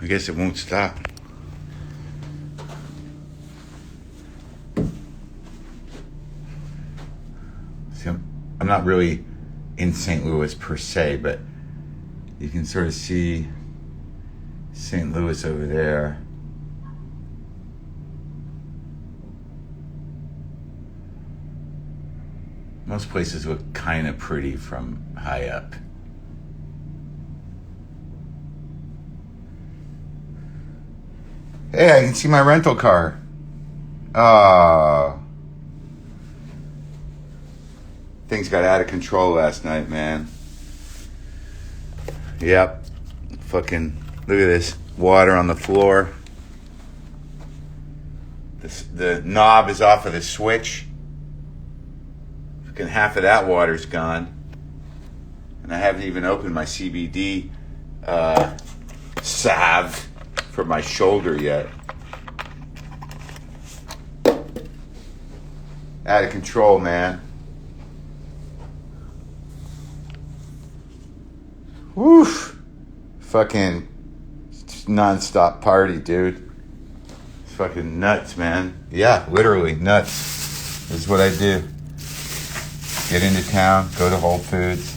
guess it won't stop. See, I'm not really in St. Louis per se, but you can sort of see St. Louis over there. Most places look kind of pretty from high up. Hey, I can see my rental car. Things got out of control last night, man. Yep. Fucking, look at this. Water on the floor. The knob is off of the switch. Fucking half of that water's gone. And I haven't even opened my CBD salve for my shoulder yet. Out of control, man. Woof. Fucking non-stop party, dude. It's fucking nuts, man. Yeah, literally nuts. This is what I do. Get into town, go to Whole Foods,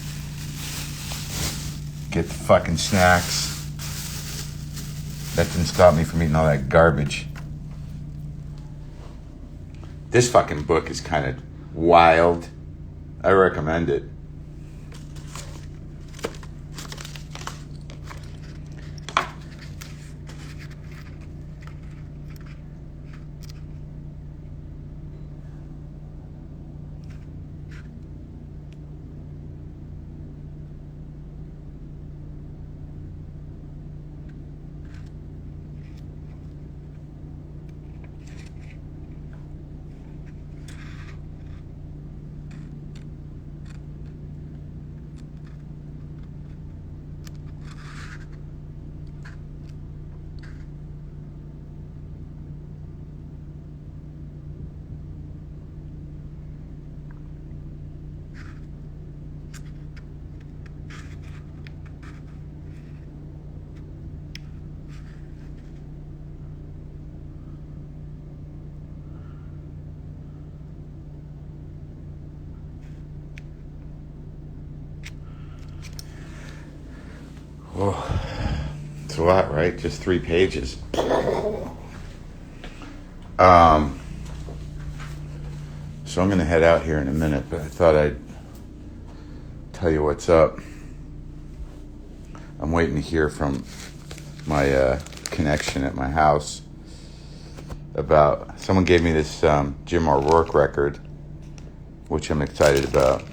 get the fucking snacks. That didn't stop me from eating all that garbage. This fucking book is kind of wild. I recommend it. Oh, it's a lot, right? Just 3 pages. So I'm going to head out here in a minute, but I thought I'd tell you what's up. I'm waiting to hear from my connection at my house about... Someone gave me this Jim O'Rourke record, which I'm excited about.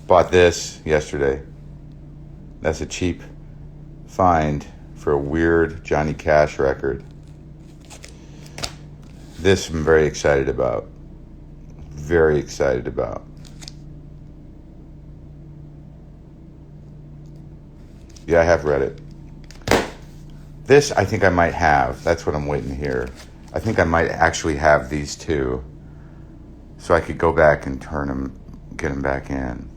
Bought this yesterday. That's a cheap find for a weird Johnny Cash record. This I'm very excited about. Very excited about. Yeah, I have read it. This I think I might have. That's what I'm waiting to hear. I think I might actually have these two. So I could go back and turn them, get them back in.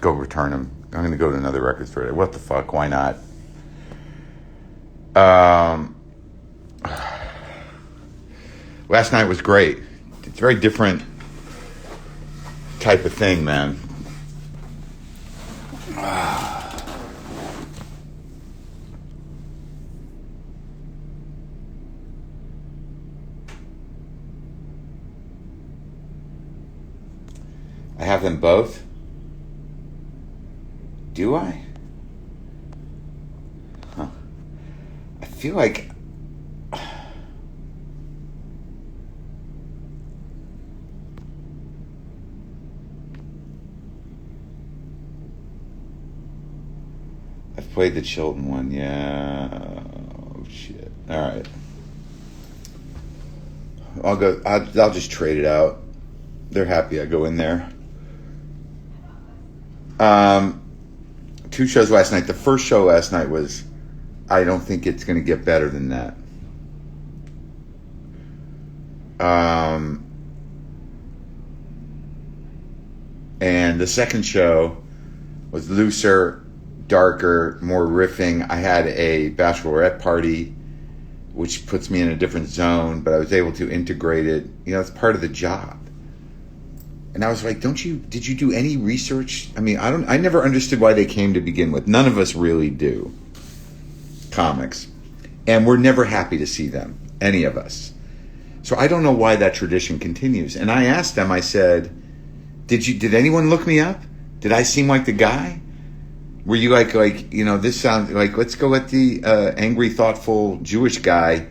Go return them. I'm going to go to another record store. What the fuck? Why not? Last night was great. It's a very different type of thing, man. I have them both. Do I? Huh. I feel like... I've played the Chilton one, yeah. Oh, shit. All right. I'll just trade it out. They're happy I go in there. 2 shows last night. The first show last night was, I don't think it's going to get better than that. And the second show was looser, darker, more riffing. I had a bachelorette party, which puts me in a different zone, but I was able to integrate it. It's part of the job. And I was like, did you do any research? I mean, I never understood why they came to begin with. None of us really do. Comics. And we're never happy to see them, any of us. So I don't know why that tradition continues. And I asked them, I said, did anyone look me up? Did I seem like the guy? Were you like, this sounds like, let's go let the angry, thoughtful Jewish guy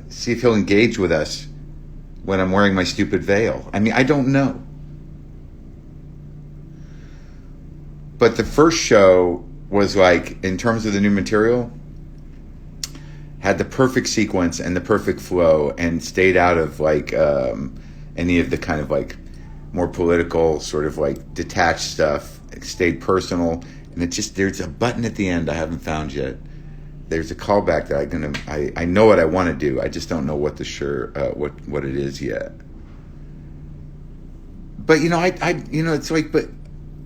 see if he'll engage with us when I'm wearing my stupid veil. I mean, I don't know. But the first show was like, in terms of the new material, had the perfect sequence and the perfect flow and stayed out of like any of the kind of like more political sort of like detached stuff. It stayed personal, and there's a button at the end I haven't found yet. There's a callback that I know what I want to do. I just don't know what what it is yet. But it's like, but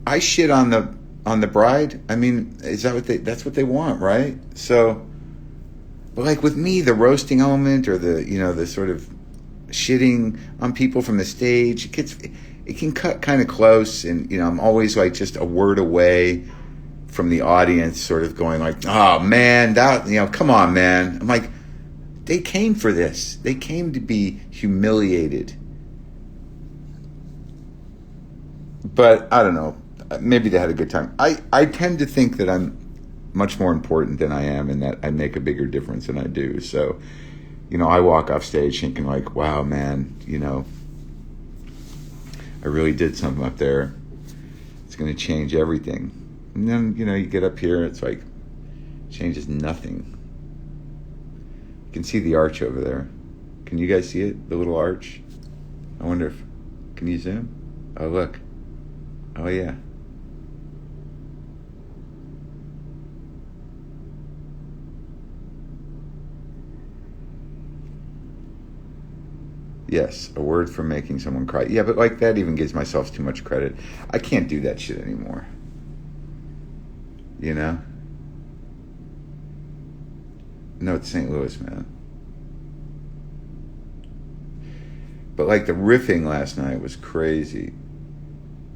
I shit on the bride. I mean, is that that's what they want, right? So, but like with me, the roasting element or the sort of shitting on people from the stage, it can cut kind of close, and I'm always like just a word away from the audience, sort of going like, "Oh man, come on, man." I'm like, they came for this. They came to be humiliated. But I don't know. Maybe they had a good time. I tend to think that I'm much more important than I am, and that I make a bigger difference than I do. So, I walk off stage thinking like, wow, man, I really did something up there. It's going to change everything. And then, you get up here, it's like, changes nothing. You can see the arch over there. Can you guys see it? The little arch? I wonder can you zoom? Oh, look. Oh, yeah. Yes, a word for making someone cry. Yeah, but like that even gives myself too much credit. I can't do that shit anymore. No, it's St. Louis, man. But like the riffing last night was crazy.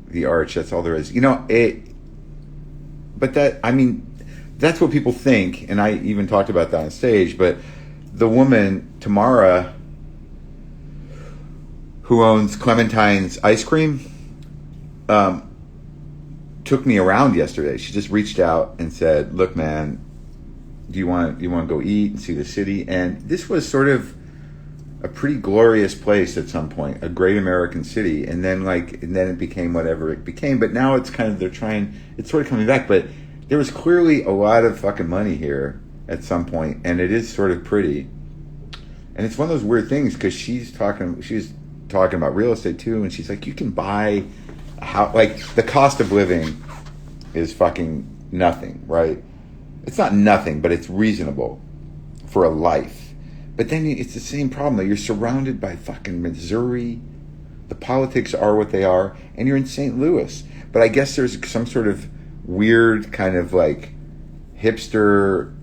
The arch, that's all there is. But that's what people think, and I even talked about that on stage, but the woman, Tamara, who owns Clementine's Ice Cream, took me around yesterday. She just reached out and said, "Look, man, do you want to go eat and see the city?" And this was sort of a pretty glorious place at some point, a great American city, and then it became whatever it became. But now it's kind of it's sort of coming back. But there was clearly a lot of fucking money here at some point, and it is sort of pretty. And it's one of those weird things because she's talking about real estate too, and she's like, you can buy a house, like the cost of living is fucking nothing, right? It's not nothing, but it's reasonable for a life. But then it's the same problem that you're surrounded by fucking Missouri. The politics are what they are, and you're in St. Louis. But I guess there's some sort of weird kind of like hipster,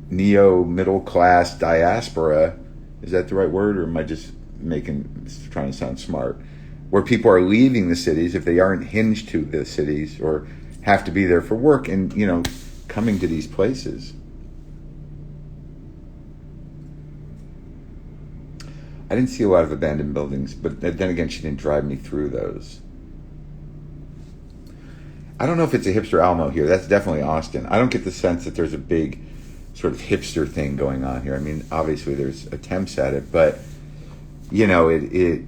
neo middle class diaspora. Is that the right word, or am I just trying to sound smart? Where people are leaving the cities if they aren't hinged to the cities or have to be there for work, and coming to these places. I didn't see a lot of abandoned buildings, but then again, she didn't drive me through those. I don't know if it's a hipster Alamo here. That's definitely Austin. I don't get the sense that there's a big sort of hipster thing going on here. I mean, obviously there's attempts at it, but it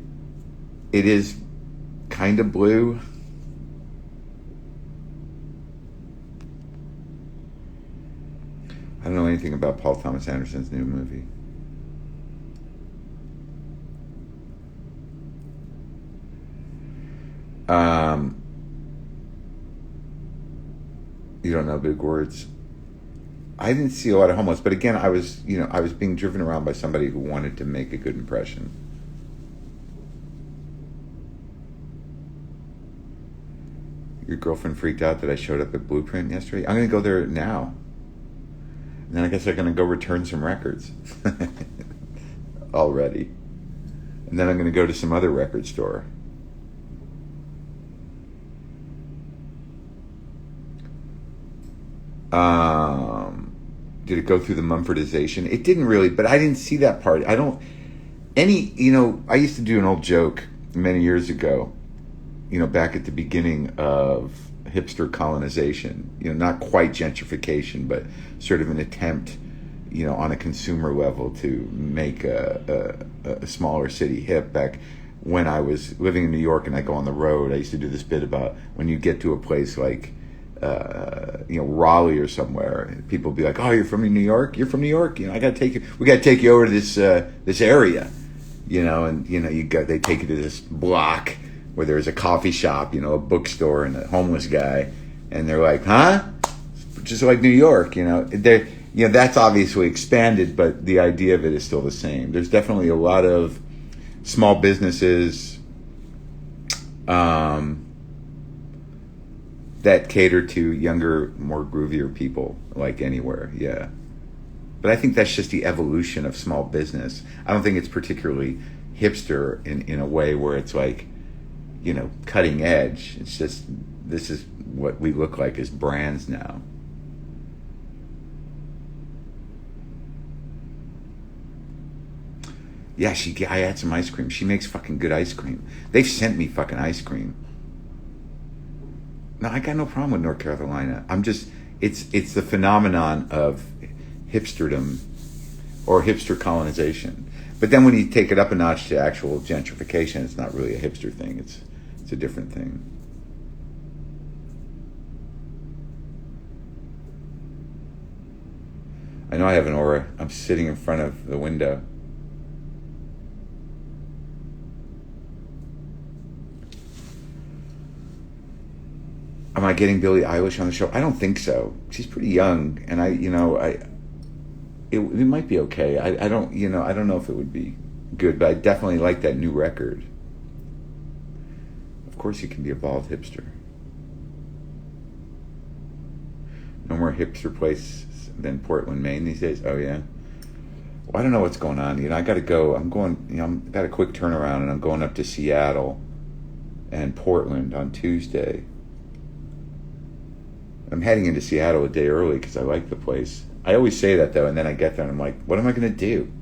is kind of blue. I don't know anything about Paul Thomas Anderson's new movie. You don't know big words. I didn't see a lot of homeless, but again, I was being driven around by somebody who wanted to make a good impression. Your girlfriend freaked out that I showed up at Blueprint yesterday. I'm going to go there now. And then I guess I'm going to go return some records already. And then I'm going to go to some other record store. Did it go through the Mumfordization? It didn't really, but I didn't see that part. I used to do an old joke many years ago, back at the beginning of hipster colonization, not quite gentrification, but sort of an attempt, on a consumer level to make a smaller city hip. Back when I was living in New York and I go on the road, I used to do this bit about when you get to a place like Raleigh or somewhere, people be like, "Oh, you're from New York? You're from New York? We got to take you over to this area, and they take you to this block where there's a coffee shop, a bookstore and a homeless guy, and they're like, huh? Just like New York, that's obviously expanded, but the idea of it is still the same. There's definitely a lot of small businesses that cater to younger, more groovier people, like anywhere, yeah. But I think that's just the evolution of small business. I don't think it's particularly hipster in a way where it's like, cutting edge. It's just, this is what we look like as brands now. Yeah, I had some ice cream. She makes fucking good ice cream. They've sent me fucking ice cream. No, I got no problem with North Carolina. It's the phenomenon of hipsterdom or hipster colonization. But then when you take it up a notch to actual gentrification, it's not really a hipster thing. It's a different thing. I know I have an aura. I'm sitting in front of the window. Am I getting Billie Eilish on the show? I don't think so. She's pretty young, and it might be okay. I don't know if it would be good, but I definitely like that new record. Of course, you can be a bald hipster. No more hipster place than Portland, Maine these days. Oh yeah. Well, I don't know what's going on. I got to go. I'm going. I've got a quick turnaround, and I'm going up to Seattle and Portland on Tuesday. I'm heading into Seattle a day early because I like the place. I always say that, though, and then I get there and I'm like, what am I going to do?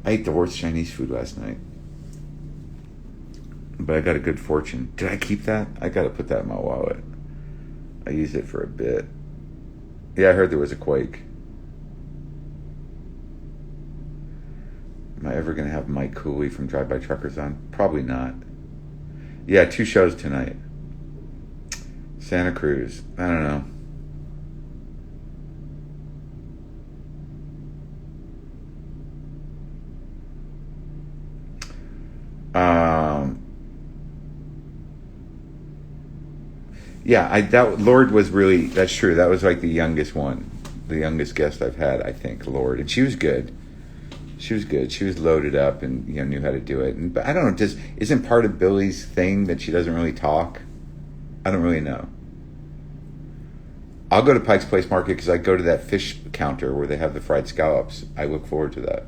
I ate the worst Chinese food last night. But I got a good fortune. Did I keep that? I got to put that in my wallet. I used it for a bit. Yeah, I heard there was a quake. Am I ever going to have Mike Cooley from Drive By Truckers on? Probably not. Yeah, 2 shows tonight. Santa Cruz. I don't know. Yeah, that Lord was really, that's true. That was like the youngest one, the youngest guest I've had, I think, Lord. And she was good. She was loaded up and knew how to do it. But I don't know, isn't part of Billie's thing that she doesn't really talk? I don't really know. I'll go to Pike's Place Market because I go to that fish counter where they have the fried scallops. I look forward to that.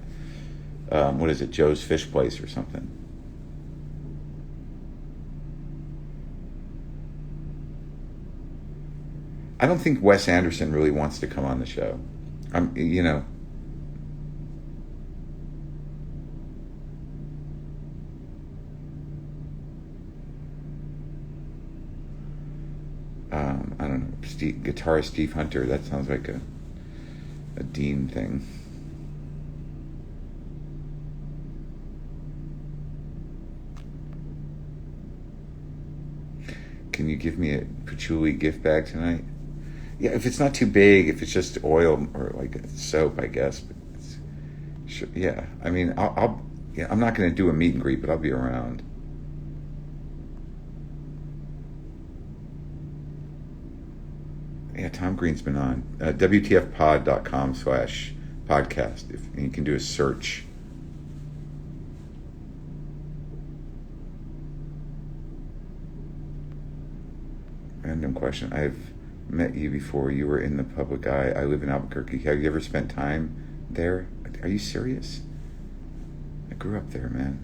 What is it, Joe's Fish Place or something? I don't think Wes Anderson really wants to come on the show. I don't know, guitarist Steve Hunter. That sounds like a Dean thing. Can you give me a patchouli gift bag tonight? Yeah, if it's not too big, if it's just oil or like soap, I guess. But yeah, I mean, I'm not going to do a meet and greet, but I'll be around. Yeah, Tom Green's been on. WTFpod.com/podcast. If you can do a search. question. I've met you before. You were in the public eye. I live in Albuquerque. Have you ever spent time there? Are you serious? I grew up there, man.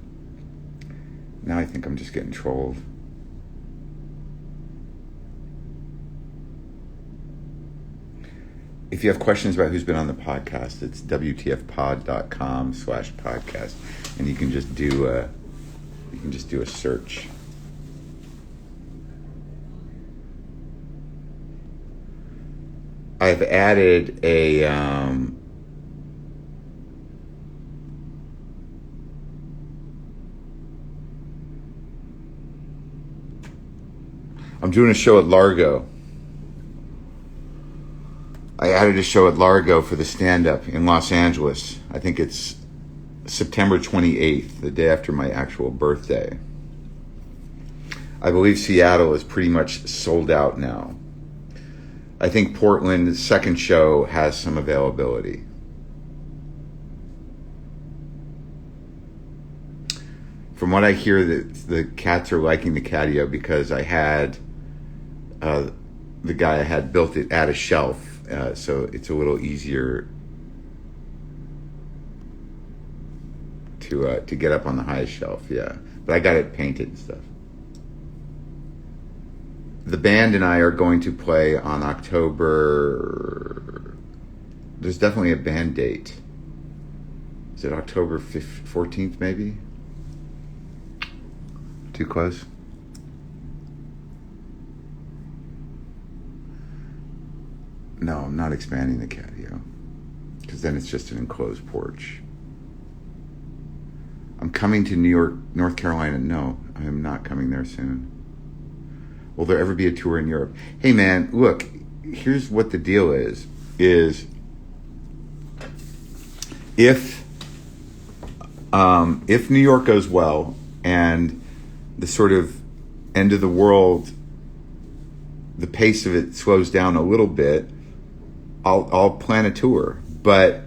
Now I think I'm just getting trolled. If you have questions about who's been on the podcast, it's wtfpod.com/podcast, and you can just do a search. I've added a I'm doing a show at Largo. I added a show at Largo for the stand-up in Los Angeles. I think it's September 28th, the day after my actual birthday. I believe Seattle is pretty much sold out now. I think Portland's second show has some availability. From what I hear, the cats are liking the catio because I had the guy I had built it at a shelf. So it's a little easier to get up on the highest shelf, yeah. But I got it painted and stuff. The band and I are going to play on October. There's definitely a band date. Is it October 14th, maybe? Too close? No, I'm not expanding the catio, because then it's just an enclosed porch. I'm coming to North Carolina. No, I am not coming there soon. Will there ever be a tour in Europe? Hey man, look, here's what the deal is if New York goes well and the sort of end of the world, the pace of it slows down a little bit, I'll plan a tour. But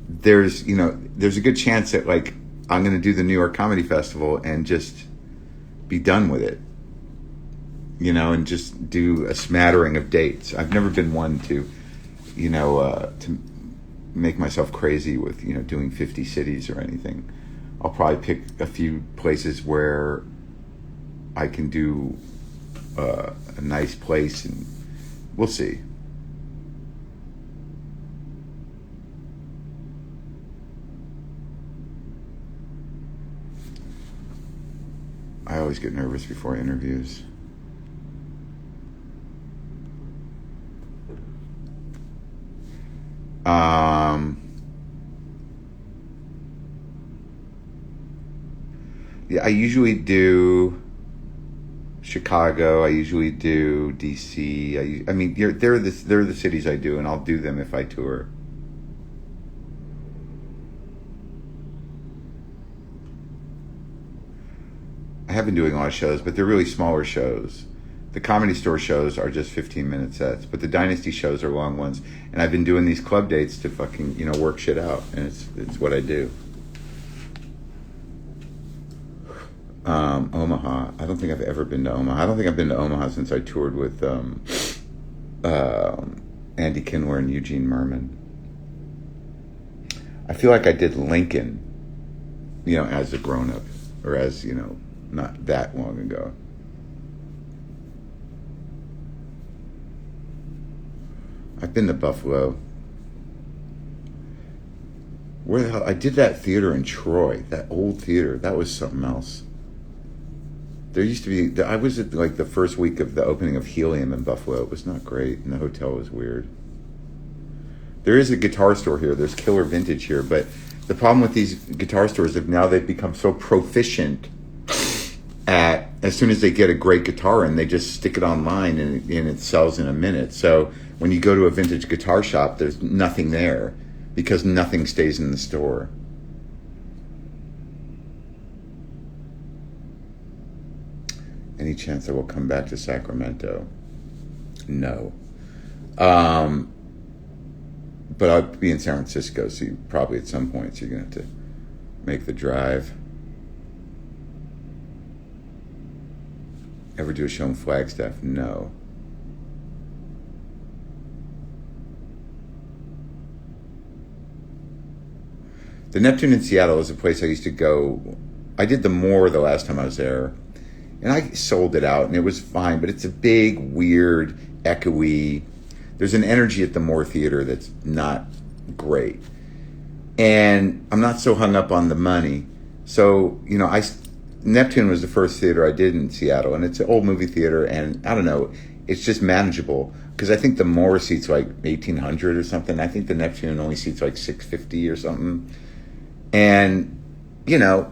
there's a good chance that like I'm going to do the New York Comedy Festival and just be done with it, and just do a smattering of dates. I've never been one to make myself crazy with doing 50 cities or anything. I'll probably pick a few places where I can do a nice place, and we'll see. I always get nervous before interviews. Yeah, I usually do Chicago. I usually do DC. I mean, they're the cities I do, and I'll do them if I tour. I have been doing a lot of shows, but they're really smaller shows. The Comedy Store shows are just 15-minute sets, but the Dynasty shows are long ones. And I've been doing these club dates to fucking, work shit out, and it's what I do. Omaha. I don't think I've ever been to Omaha. I don't think I've been to Omaha since I toured with Andy Kindler and Eugene Merman. I feel like I did Lincoln, as a grown-up, or as, not that long ago. I've been to Buffalo. Where the hell? I did that theater in Troy, that old theater. That was something else. There used to be, I was at like the first week of the opening of Helium in Buffalo. It was not great, and the hotel was weird. There is a guitar store here. There's Killer Vintage here, but the problem with these guitar stores is now they've become so proficient at, as soon as they get a great guitar in, they just stick it online and it sells in a minute. So when you go to a vintage guitar shop, there's nothing there because nothing stays in the store. Any chance I will come back to Sacramento? No. But I'll be in San Francisco, so probably at some point, so you're going to have to make the drive. Ever do a show in Flagstaff? No. The Neptune in Seattle is a place I used to go. I did the Moore the last time I was there, and I sold it out, and it was fine. But it's a big, weird, echoey. There's an energy at the Moore Theater that's not great, and I'm not so hung up on the money. So Neptune was the first theater I did in Seattle, and it's an old movie theater, and I don't know, it's just manageable. Because I think the Moore seats like 1,800 or something. I think the Neptune only seats like 650 or something. And, I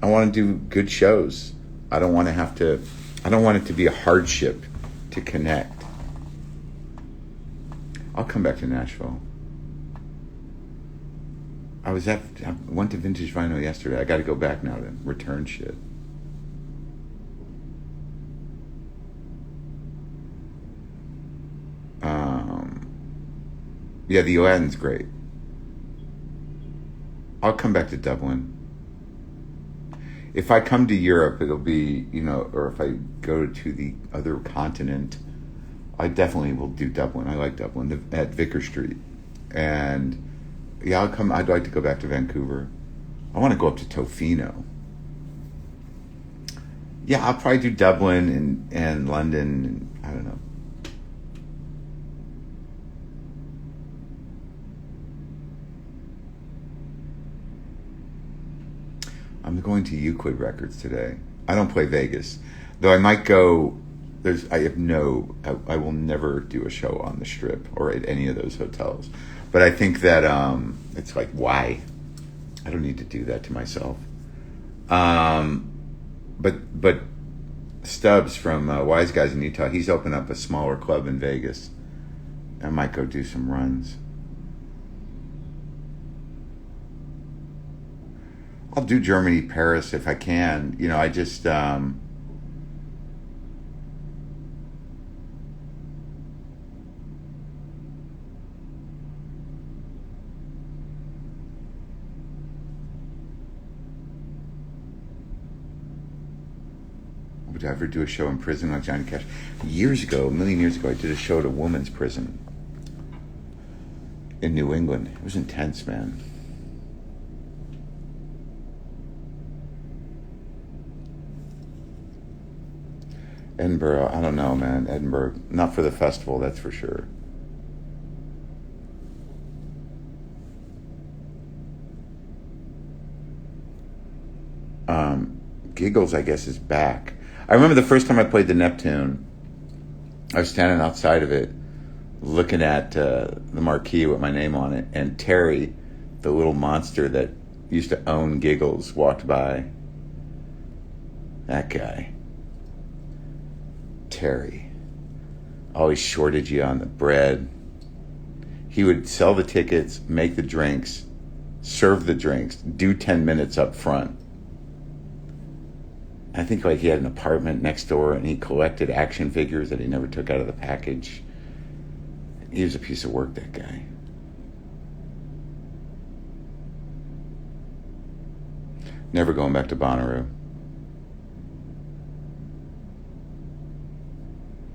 want to do good shows. I don't want it to be a hardship to connect. I'll come back to Nashville. I went to Vintage Vinyl yesterday. I got to go back now to return shit. Yeah, the Aladdin's great. I'll come back to Dublin. If I come to Europe, it'll be, or if I go to the other continent, I definitely will do Dublin. I like Dublin, at Vicar Street. And yeah, I'd like to go back to Vancouver. I want to go up to Tofino. Yeah, I'll probably do Dublin and London, and I don't know. I'm going to Euclid Records today. I don't play Vegas, though I might go. I will never do a show on the Strip or at any of those hotels. But I think that it's like, why? I don't need to do that to myself. But Stubbs from Wise Guys in Utah, he's opened up a smaller club in Vegas. I might go do some runs. I'll do Germany, Paris if I can. I just would I ever do a show in prison like Johnny Cash? Years ago, a million years ago, I did a show at a woman's prison in New England. It was intense, man. Edinburgh, I don't know, man. Edinburgh, not for the festival, that's for sure. Giggles, I guess, is back. I remember the first time I played the Neptune, I was standing outside of it, looking at the marquee with my name on it, and Terry, the little monster that used to own Giggles, walked by. That guy. Terry always shorted you on the bread. He would sell the tickets, make the drinks, serve the drinks, do 10 minutes up front. I think like he had an apartment next door, and he collected action figures that he never took out of the package. He was a piece of work, that guy. Never going back to Bonnaroo.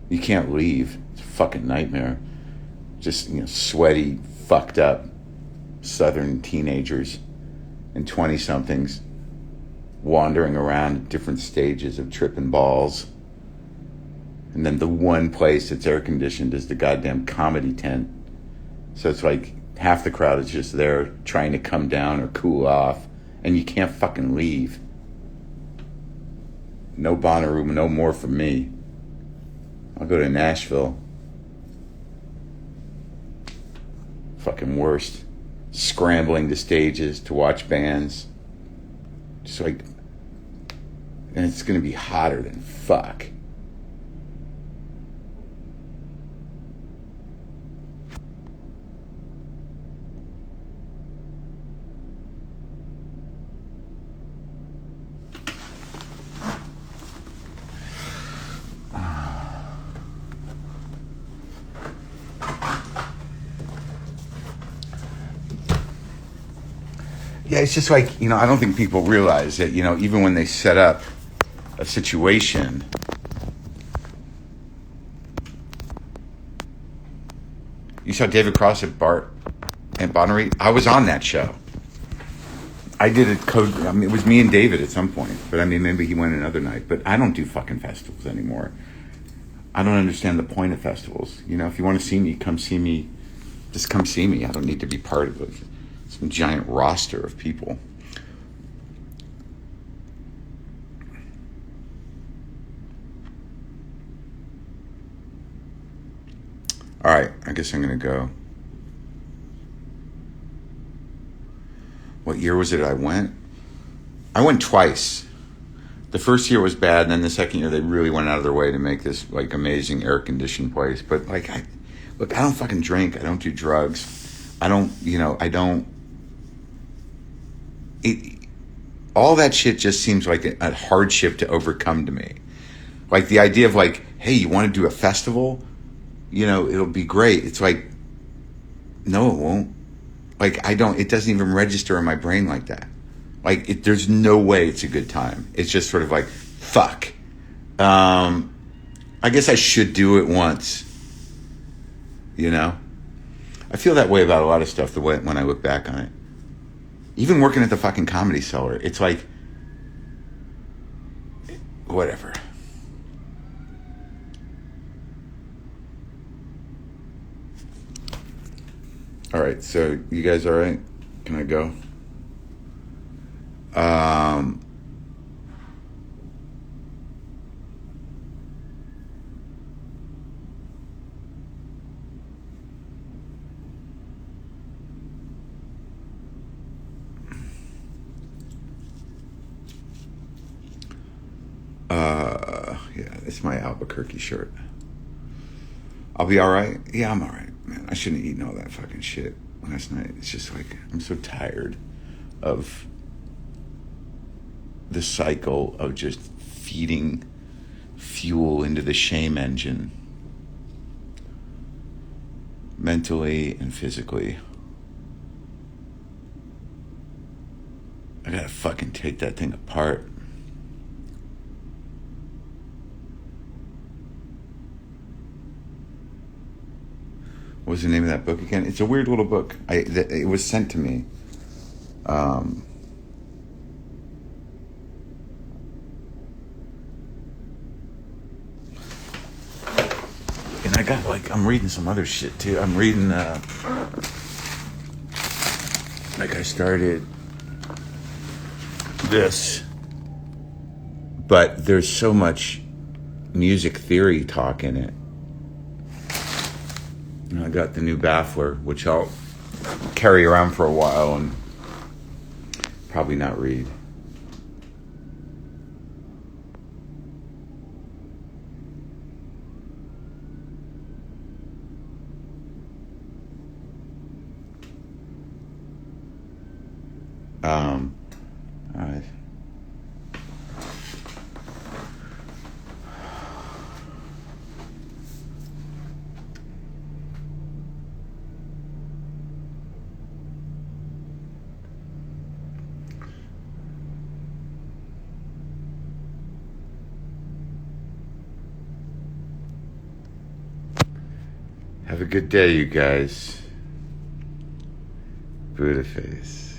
You can't leave. It's a fucking nightmare. Just, sweaty, fucked up Southern teenagers and 20-somethings wandering around at different stages of tripping balls. And then the one place that's air conditioned is the goddamn comedy tent. So it's like half the crowd is just there trying to come down or cool off, and you can't fucking leave. No Bonnaroo, no more for me. I'll go to Nashville. Fucking worst. Scrambling to stages to watch bands. Just like, and it's gonna be hotter than fuck. Yeah, it's just like, I don't think people realize that, even when they set up a situation, You saw David Cross at Bart and Bonnery? I was on that show. I did a code. I mean, it was me and David at some point. But I mean, maybe he went another night. But I don't do fucking festivals anymore. I don't understand the point of festivals. You know, if you want to see me, come see me. Just come see me. I don't need to be part of some giant roster of people. All right, I guess I'm going to go. What year was it I went? I went twice. The first year was bad, and then the second year they really went out of their way to make this like amazing air-conditioned place. But like, I don't fucking drink. I don't do drugs. I don't. All that shit just seems like a hardship to overcome to me. Like the idea of like, hey, you want to do a festival? You know, it'll be great. It's like, no, it won't. Like, it doesn't even register in my brain like that. Like, there's no way it's a good time. It's just sort of like, fuck. I guess I should do it once. You know? I feel that way about a lot of stuff when I look back on it. Even working at the fucking Comedy Cellar, it's like, whatever. All right, so you guys all right? Can I go? Yeah, it's my Albuquerque shirt. I'll be all right. Yeah, I'm all right, man. I shouldn't have eaten all that fucking shit last night. It's just like, I'm so tired of the cycle of just feeding fuel into the shame engine, mentally and physically. I gotta fucking take that thing apart. What was the name of that book again? It's a weird little book. It was sent to me. And I got I'm reading some other shit too. I'm reading I started this, but there's so much music theory talk in it. And I got the new Baffler, which I'll carry around for a while and probably not read. All right. Have a good day, you guys. Buddha face.